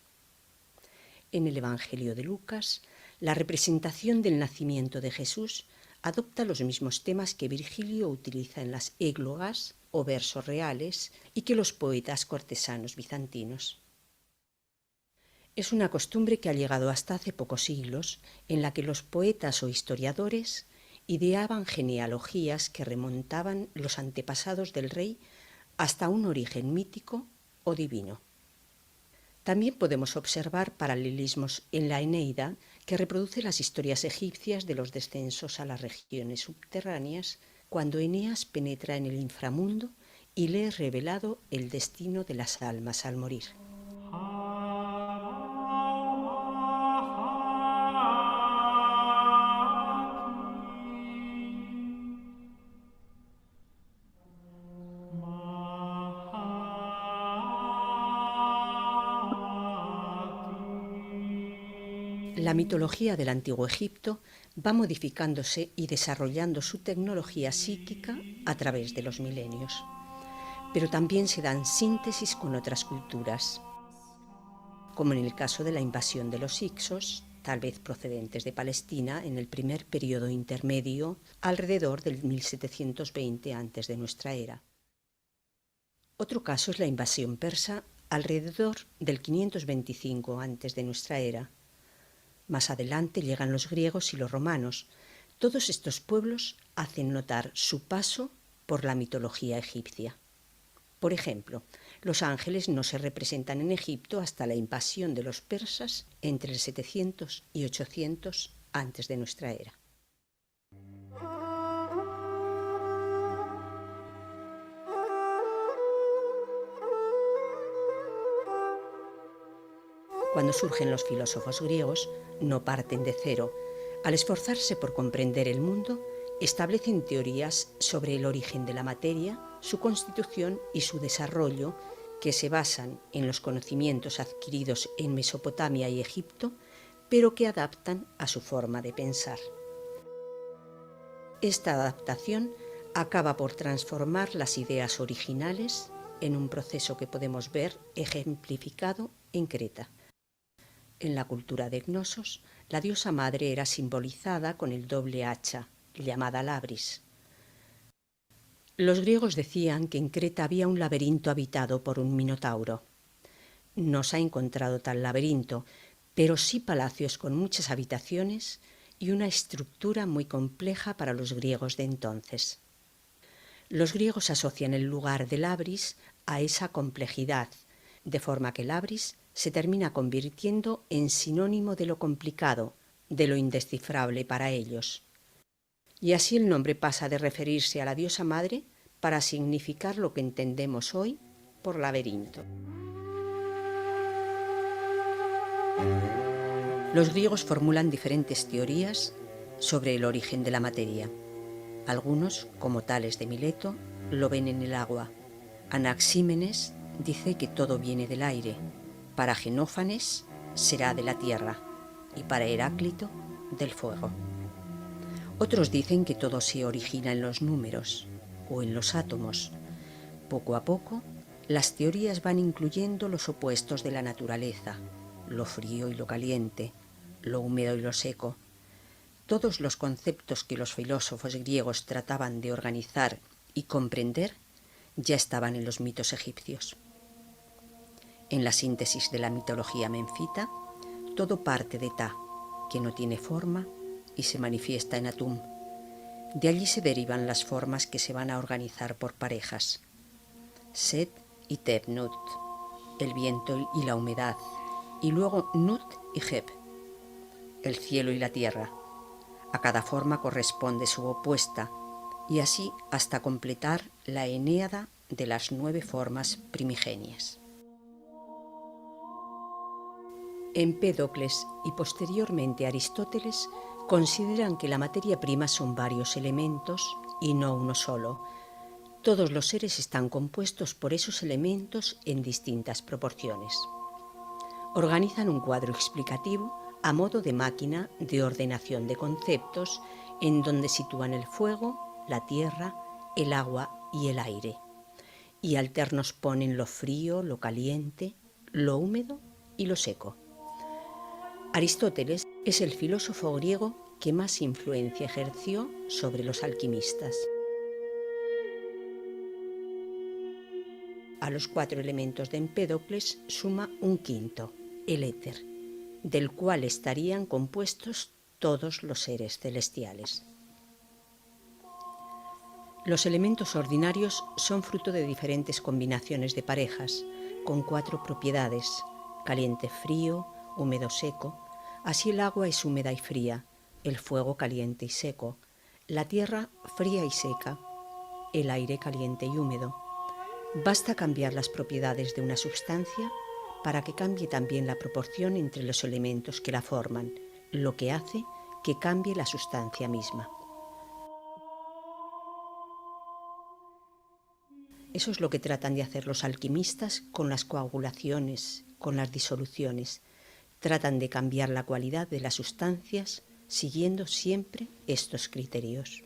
Speaker 5: En el Evangelio de Lucas, la representación del nacimiento de Jesús adopta los mismos temas que Virgilio utiliza en las églogas o versos reales y que los poetas cortesanos bizantinos. Es una costumbre que ha llegado hasta hace pocos siglos, en la que los poetas o historiadores ideaban genealogías que remontaban los antepasados del rey hasta un origen mítico o divino. También podemos observar paralelismos en la Eneida, que reproduce las historias egipcias de los descensos a las regiones subterráneas, cuando Eneas penetra en el inframundo y le es revelado el destino de las almas al morir. La mitología del Antiguo Egipto va modificándose y desarrollando su tecnología psíquica a través de los milenios. Pero también se dan síntesis con otras culturas, como en el caso de la invasión de los hicsos, tal vez procedentes de Palestina, en el primer periodo intermedio, alrededor del 1720 antes de nuestra era. Otro caso es la invasión persa, alrededor del 525 antes de nuestra era. Más adelante llegan los griegos y los romanos. Todos estos pueblos hacen notar su paso por la mitología egipcia. Por ejemplo, los ángeles no se representan en Egipto hasta la invasión de los persas entre el 700 y 800 antes de nuestra era. Cuando surgen los filósofos griegos, no parten de cero, Al esforzarse por comprender el mundo, establecen teorías sobre el origen de la materia, su constitución y su desarrollo, que se basan en los conocimientos adquiridos en Mesopotamia y Egipto, pero que adaptan a su forma de pensar. Esta adaptación acaba por transformar las ideas originales en un proceso que podemos ver ejemplificado en Creta. En la cultura de Cnosos, la diosa madre era simbolizada con el doble hacha, llamada Labris. Los griegos decían que en Creta había un laberinto habitado por un minotauro. No se ha encontrado tal laberinto, pero sí palacios con muchas habitaciones y una estructura muy compleja para los griegos de entonces. Los griegos asocian el lugar de Labris a esa complejidad, de forma que Labris se termina convirtiendo en sinónimo de lo complicado, de lo indescifrable para ellos. Y así el nombre pasa de referirse a la diosa madre para significar lo que entendemos hoy por laberinto. Los griegos formulan diferentes teorías sobre el origen de la materia. Algunos, como Tales de Mileto, lo ven en el agua. Anaxímenes dice que todo viene del aire. Para Genófanes será de la tierra y para Heráclito del fuego. Otros dicen que todo se origina en los números o en los átomos. Poco a poco, las teorías van incluyendo los opuestos de la naturaleza, lo frío y lo caliente, lo húmedo y lo seco. Todos los conceptos que los filósofos griegos trataban de organizar y comprender ya estaban en los mitos egipcios. En la síntesis de la mitología menfita, todo parte de Ta, que no tiene forma y se manifiesta en Atum. De allí se derivan las formas que se van a organizar por parejas. Set y Tebnut, el viento y la humedad, y luego Nut y Heb, el cielo y la tierra. A cada forma corresponde su opuesta, y así hasta completar la Enéada de las 9 formas primigenias. Empédocles y posteriormente Aristóteles consideran que la materia prima son varios elementos y no uno solo. Todos los seres están compuestos por esos elementos en distintas proporciones. Organizan un cuadro explicativo a modo de máquina de ordenación de conceptos en donde sitúan el fuego, la tierra, el agua y el aire. Y alternos ponen lo frío, lo caliente, lo húmedo y lo seco. Aristóteles es el filósofo griego que más influencia ejerció sobre los alquimistas. A los 4 elementos de Empédocles suma un quinto, el éter, del cual estarían compuestos todos los seres celestiales. Los elementos ordinarios son fruto de diferentes combinaciones de parejas, con 4 propiedades, caliente-frío, húmedo-seco. Así el agua es húmeda y fría, el fuego caliente y seco, la tierra fría y seca, el aire caliente y húmedo. Basta cambiar las propiedades de una sustancia para que cambie también la proporción entre los elementos que la forman, lo que hace que cambie la sustancia misma. Eso es lo que tratan de hacer los alquimistas con las coagulaciones, con las disoluciones. Tratan de cambiar la cualidad de las sustancias siguiendo siempre estos criterios.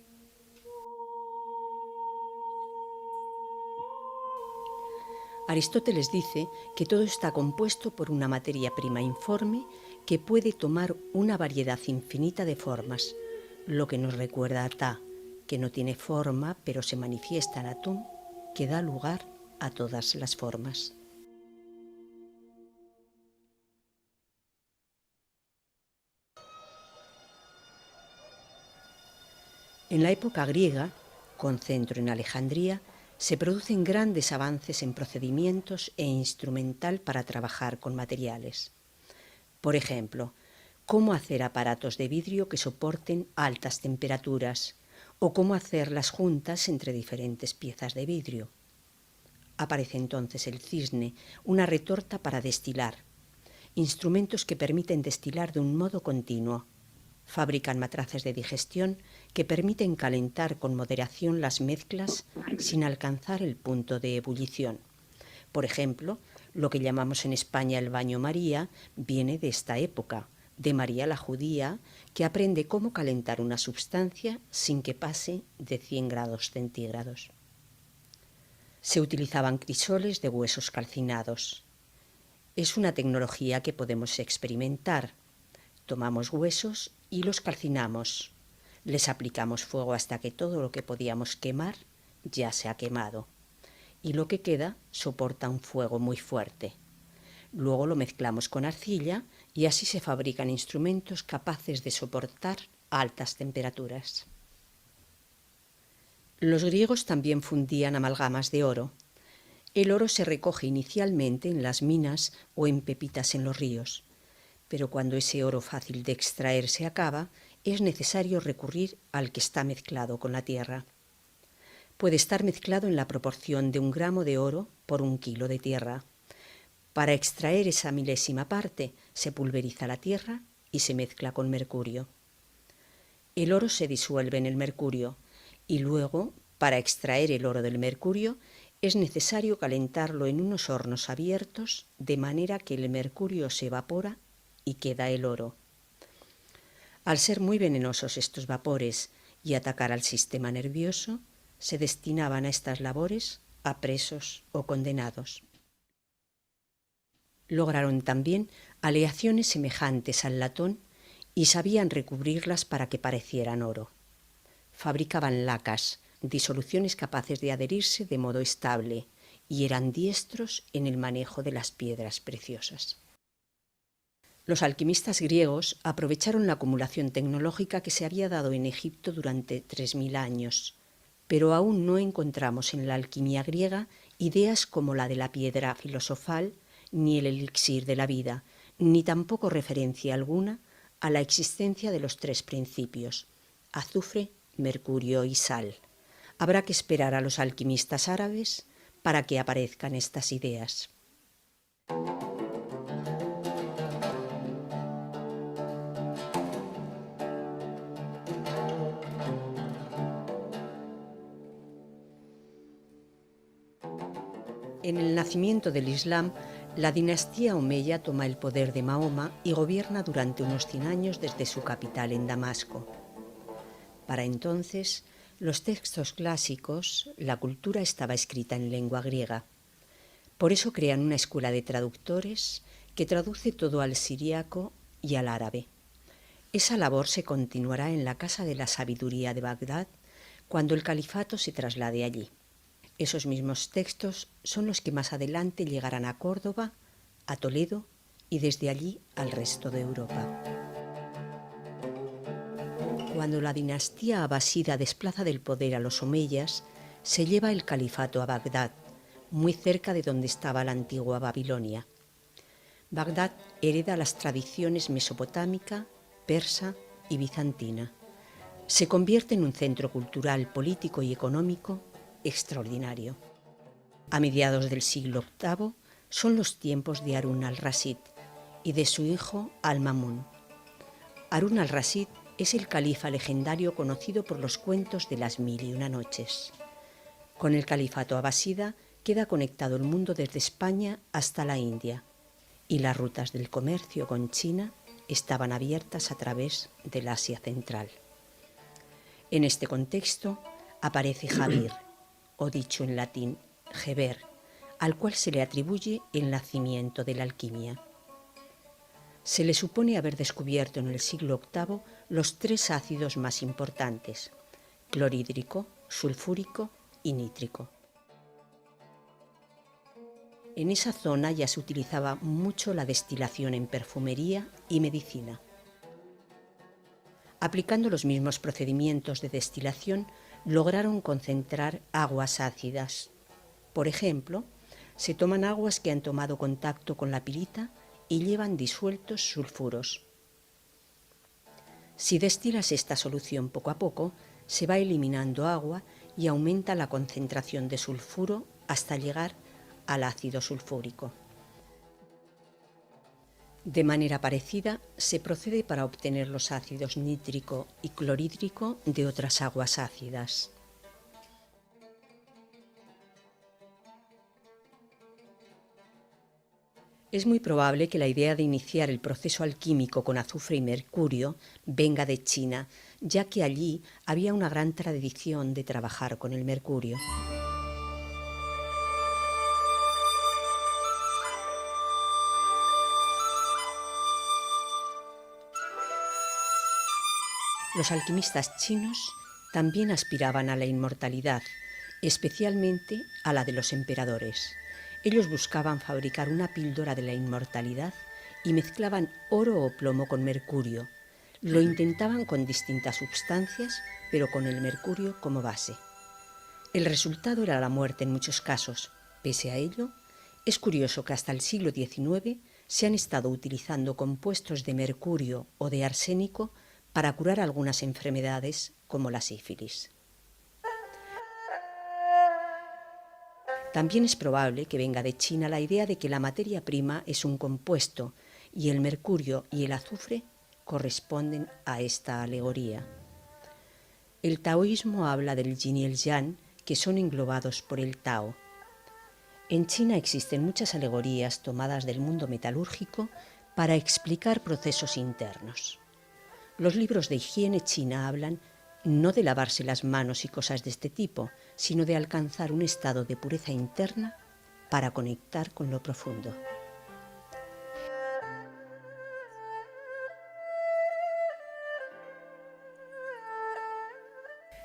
Speaker 5: Aristóteles dice que todo está compuesto por una materia prima informe que puede tomar una variedad infinita de formas, lo que nos recuerda a Ta, que no tiene forma pero se manifiesta en Atum, que da lugar a todas las formas. En la época griega, con centro en Alejandría, se producen grandes avances en procedimientos e instrumental para trabajar con materiales. Por ejemplo, cómo hacer aparatos de vidrio que soporten altas temperaturas o cómo hacer las juntas entre diferentes piezas de vidrio. Aparece entonces el cisne, una retorta para destilar, instrumentos que permiten destilar de un modo continuo. Fabrican matraces de digestión que permiten calentar con moderación las mezclas sin alcanzar el punto de ebullición. Por ejemplo, lo que llamamos en España el baño María viene de esta época, de María la judía, que aprende cómo calentar una sustancia sin que pase de 100 grados centígrados. Se utilizaban crisoles de huesos calcinados. Es una tecnología que podemos experimentar. Tomamos huesos y los calcinamos. Les aplicamos fuego hasta que todo lo que podíamos quemar ya se ha quemado. Y lo que queda soporta un fuego muy fuerte. Luego lo mezclamos con arcilla y así se fabrican instrumentos capaces de soportar altas temperaturas. Los griegos también fundían amalgamas de oro. El oro se recoge inicialmente en las minas o en pepitas en los ríos, pero cuando ese oro fácil de extraer se acaba, es necesario recurrir al que está mezclado con la tierra. Puede estar mezclado en la proporción de 1 gramo de oro por 1 kilo de tierra. Para extraer esa milésima parte se pulveriza la tierra y se mezcla con mercurio. El oro se disuelve en el mercurio y luego, para extraer el oro del mercurio, es necesario calentarlo en unos hornos abiertos de manera que el mercurio se evapora y queda el oro. Al ser muy venenosos estos vapores y atacar al sistema nervioso, se destinaban a estas labores a presos o condenados. Lograron también aleaciones semejantes al latón y sabían recubrirlas para que parecieran oro. Fabricaban lacas, disoluciones capaces de adherirse de modo estable, y eran diestros en el manejo de las piedras preciosas. Los alquimistas griegos aprovecharon la acumulación tecnológica que se había dado en Egipto durante 3000 años, pero aún no encontramos en la alquimia griega ideas como la de la piedra filosofal, ni el elixir de la vida, ni tampoco referencia alguna a la existencia de los 3 principios: azufre, mercurio y sal. Habrá que esperar a los alquimistas árabes para que aparezcan estas ideas. En el nacimiento del Islam, la dinastía omeya toma el poder de Mahoma y gobierna durante unos 100 años desde su capital en Damasco. Para entonces, los textos clásicos, la cultura estaba escrita en lengua griega. Por eso crean una escuela de traductores que traduce todo al siríaco y al árabe. Esa labor se continuará en la Casa de la Sabiduría de Bagdad cuando el califato se traslade allí. Esos mismos textos son los que más adelante llegarán a Córdoba, a Toledo y desde allí al resto de Europa. Cuando la dinastía abasida desplaza del poder a los omeyas, se lleva el califato a Bagdad, muy cerca de donde estaba la antigua Babilonia. Bagdad hereda las tradiciones mesopotámica, persa y bizantina. Se convierte en un centro cultural, político y económico extraordinario. A mediados del siglo VIII son los tiempos de Harún al-Rashid y de su hijo Al-Mamun. Harún al-Rashid es el califa legendario conocido por los cuentos de las 1001 noches. Con el califato abasida queda conectado el mundo desde España hasta la India, y las rutas del comercio con China estaban abiertas a través del Asia Central. En este contexto aparece Jabir, o dicho en latín, Geber, al cual se le atribuye el nacimiento de la alquimia. Se le supone haber descubierto en el siglo VIII los 3 ácidos más importantes: clorhídrico, sulfúrico y nítrico. En esa zona ya se utilizaba mucho la destilación en perfumería y medicina. Aplicando los mismos procedimientos de destilación, lograron concentrar aguas ácidas. Por ejemplo, se toman aguas que han tomado contacto con la pirita y llevan disueltos sulfuros. Si destilas esta solución poco a poco, se va eliminando agua y aumenta la concentración de sulfuro hasta llegar al ácido sulfúrico. De manera parecida, se procede para obtener los ácidos nítrico y clorhídrico de otras aguas ácidas. Es muy probable que la idea de iniciar el proceso alquímico con azufre y mercurio venga de China, ya que allí había una gran tradición de trabajar con el mercurio. Los alquimistas chinos también aspiraban a la inmortalidad, especialmente a la de los emperadores. Ellos buscaban fabricar una píldora de la inmortalidad y mezclaban oro o plomo con mercurio. Lo intentaban con distintas sustancias, pero con el mercurio como base. El resultado era la muerte en muchos casos. Pese a ello, es curioso que hasta el siglo XIX se han estado utilizando compuestos de mercurio o de arsénico para curar algunas enfermedades como la sífilis. También es probable que venga de China la idea de que la materia prima es un compuesto y el mercurio y el azufre corresponden a esta alegoría. El taoísmo habla del yin y el yang, que son englobados por el Tao. En China existen muchas alegorías tomadas del mundo metalúrgico para explicar procesos internos. Los libros de higiene china hablan no de lavarse las manos y cosas de este tipo, sino de alcanzar un estado de pureza interna para conectar con lo profundo.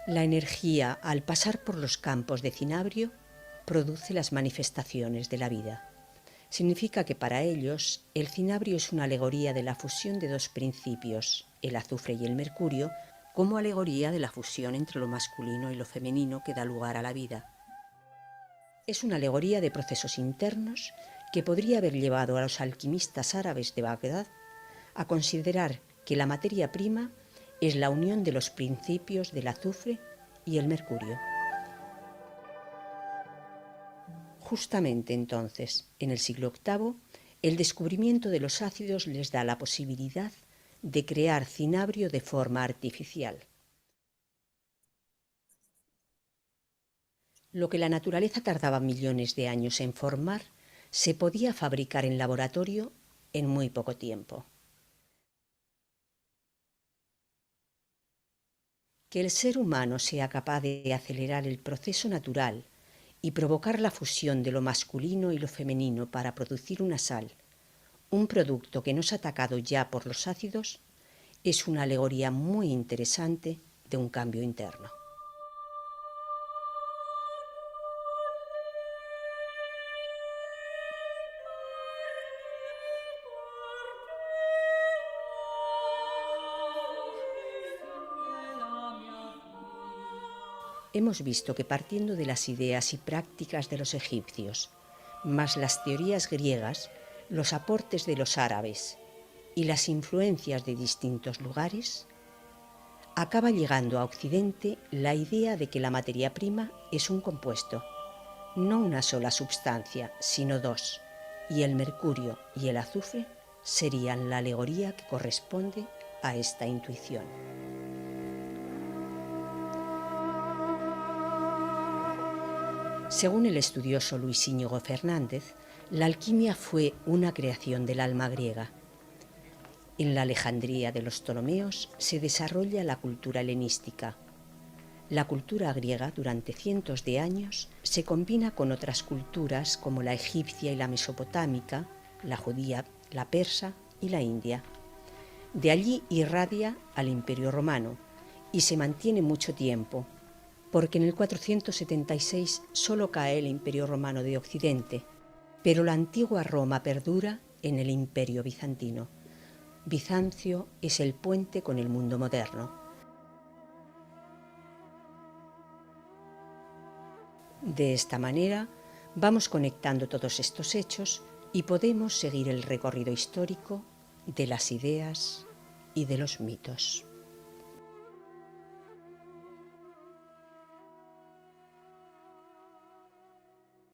Speaker 5: La energía, al pasar por los campos de cinabrio, produce las manifestaciones de la vida. Significa que para ellos el cinabrio es una alegoría de la fusión de dos principios, el azufre y el mercurio, como alegoría de la fusión entre lo masculino y lo femenino que da lugar a la vida. Es una alegoría de procesos internos que podría haber llevado a los alquimistas árabes de Bagdad a considerar que la materia prima es la unión de los principios del azufre y el mercurio. Justamente entonces, en el siglo VIII, el descubrimiento de los ácidos les da la posibilidad de crear cinabrio de forma artificial. Lo que la naturaleza tardaba millones de años en formar, se podía fabricar en laboratorio en muy poco tiempo. Que el ser humano sea capaz de acelerar el proceso natural y provocar la fusión de lo masculino y lo femenino para producir una sal, un producto que no es atacado ya por los ácidos, es una alegoría muy interesante de un cambio interno. Hemos visto que partiendo de las ideas y prácticas de los egipcios, más las teorías griegas, los aportes de los árabes y las influencias de distintos lugares, acaba llegando a Occidente la idea de que la materia prima es un compuesto, no una sola sustancia, sino dos, y el mercurio y el azufre serían la alegoría que corresponde a esta intuición. Según el estudioso Luis Íñigo Fernández, la alquimia fue una creación del alma griega. En la Alejandría de los Ptolomeos se desarrolla la cultura helenística. La cultura griega durante cientos de años se combina con otras culturas como la egipcia y la mesopotámica, la judía, la persa y la india. De allí irradia al Imperio Romano y se mantiene mucho tiempo, porque en el 476 solo cae el Imperio Romano de Occidente, pero la antigua Roma perdura en el Imperio Bizantino. Bizancio es el puente con el mundo moderno. De esta manera vamos conectando todos estos hechos y podemos seguir el recorrido histórico de las ideas y de los mitos.